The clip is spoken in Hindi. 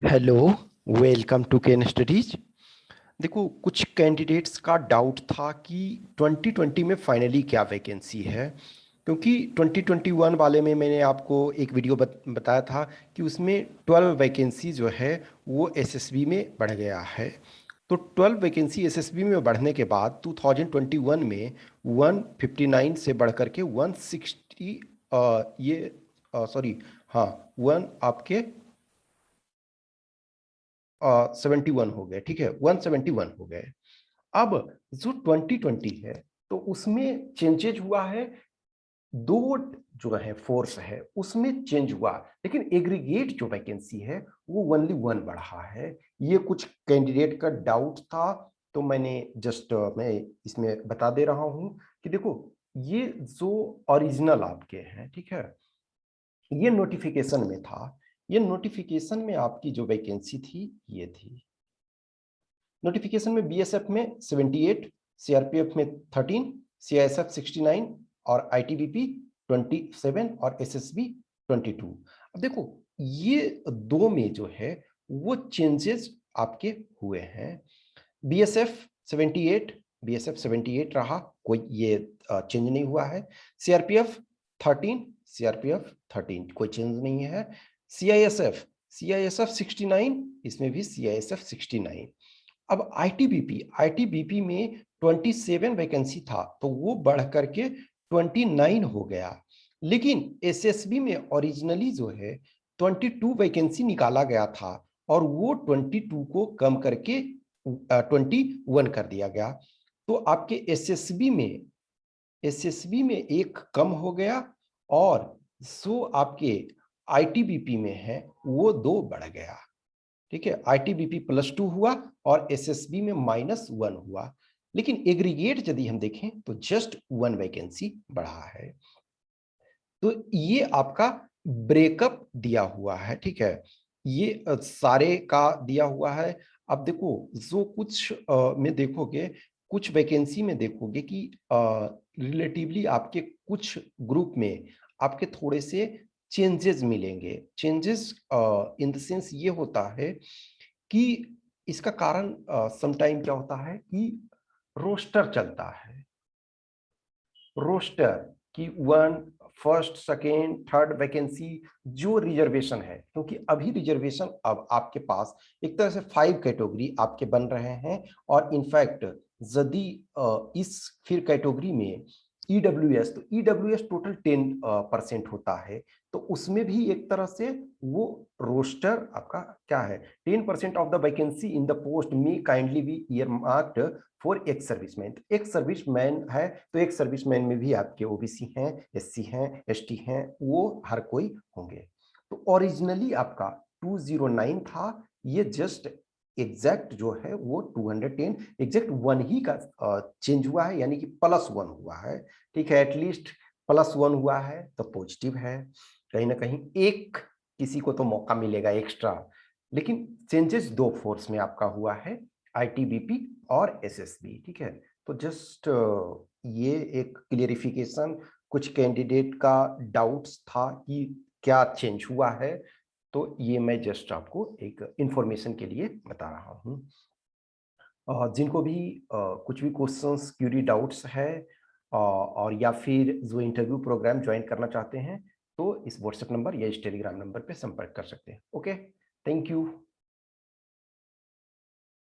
Hello, welcome to Ken Studies. देखो, कुछ कैंडिडेट्स का डाउट था कि 2020 में फाइनली क्या वैकेंसी है, क्योंकि 2021 वाले में मैंने आपको एक वीडियो बताया था कि उसमें 12 वैकेंसी जो है वो एसएसबी में बढ़ गया है। तो 12 वैकेंसी एसएसबी में बढ़ने के बाद 2021 में 159 से बढ़ करके 160 ये सॉरी, हाँ, वन आपके 71 हो गए। ठीक है, 171 हो गए। अब जो 2020 है तो उसमें चेंजेज हुआ है। दो जो है फोर्स है उसमें चेंज हुआ, लेकिन एग्रीगेट जो वैकेंसी है वो ओनली 1 बढ़ा है। ये कुछ कैंडिडेट का डाउट था, तो मैंने जस्ट मैं इसमें बता दे रहा हूं कि देखो, ये जो ओरिजिनल आपके हैं, ठीक है, ये नोटिफिकेशन में था। ये नोटिफिकेशन में आपकी जो वैकेंसी थी ये थी। नोटिफिकेशन में बीएसएफ में 78, सीआरपीएफ में 13, सीआईएसएफ 69 और आईटीबीपी 27 और एसएसबी 22। अब देखो, ये दो में जो है वो चेंजेस आपके हुए हैं। बीएसएफ 78, बीएसएफ 78 रहा, कोई ये चेंज नहीं हुआ है। सीआरपीएफ 13, सीआरपीएफ 13 कोई चेंज नहीं है। सीआईएसएफ, सीआईएसएफ 69, इसमें भी सीआईएसएफ 69। अब आईटीबीपी, आईटीबीपी में 27 वैकेंसी था तो वो बढ़ करके 29 हो गया। लेकिन एसएसबी में ओरिजिनली जो है 22 वैकेंसी निकाला गया था और वो 22 को कम करके 21 कर दिया गया। तो आपके एसएसबी में एक कम हो गया, और जो आपके आईटीबीपी में है वो 2 बढ़ गया। ठीक है, आईटीबीपी +2 हुआ और एसएसबी में -1 हुआ। लेकिन एग्रीगेट यदि हम देखें तो जस्ट 1 वैकेंसी बढ़ा है। तो ये आपका ब्रेकअप दिया हुआ है। ठीक है, ये सारे का दिया हुआ है। अब देखो, जो कुछ में देखोगे, कुछ वैकेंसी में देखोगे कि रिलेटिवली आपके कुछ ग्रुप में आपके थोड़े से चेंजेस मिलेंगे। चेंजेस इन द सेंस ये होता है कि इसका कारण समटाइम क्या होता है कि रोस्टर चलता है। रोस्टर की 1, फर्स्ट, सेकेंड, थर्ड वैकेंसी जो रिजर्वेशन है, क्योंकि अभी रिजर्वेशन अब आपके पास एक तरह से 5 कैटेगरी आपके बन रहे हैं। और इनफैक्ट यदि इस फिर कैटेगरी में ईडब्ल्यूएस, तो ईडब्ल्यूएस टोटल 10% होता है। तो उसमें भी एक तरह से वो रोस्टर आपका क्या है, 10% of the vacancy in the post में kindly be earmarked for ex serviceman. Ex serviceman है तो एक सर्विसमैन में भी आपके ओबीसी हैं, एससी हैं, एसटी हैं, वो हर कोई होंगे। तो ओरिजिनली आपका 209 था, ये जस्ट एग्जैक्ट जो है वो 210, एग्जैक्ट 1 ही का चेंज हुआ है, यानी कि +1 हुआ है। ठीक है, एटलीस्ट +1 हुआ है तो पॉजिटिव है। कहीं ना कहीं एक किसी को तो मौका मिलेगा एक्स्ट्रा। लेकिन चेंजेस 2 फोर्स में आपका हुआ है, आईटीबीपी और एसएसबी। ठीक है, तो जस्ट ये एक क्लियरिफिकेशन, कुछ कैंडिडेट का डाउट्स था कि क्या चेंज हुआ है, तो ये मैं जस्ट आपको एक इंफॉर्मेशन के लिए बता रहा हूँ। जिनको भी कुछ भी क्वेश्चंस, क्यूरी, डाउट्स है, और या फिर जो इंटरव्यू प्रोग्राम ज्वाइन करना चाहते हैं, तो इस व्हाट्सएप नंबर या इस टेलीग्राम नंबर पे संपर्क कर सकते हैं। Okay, thank you.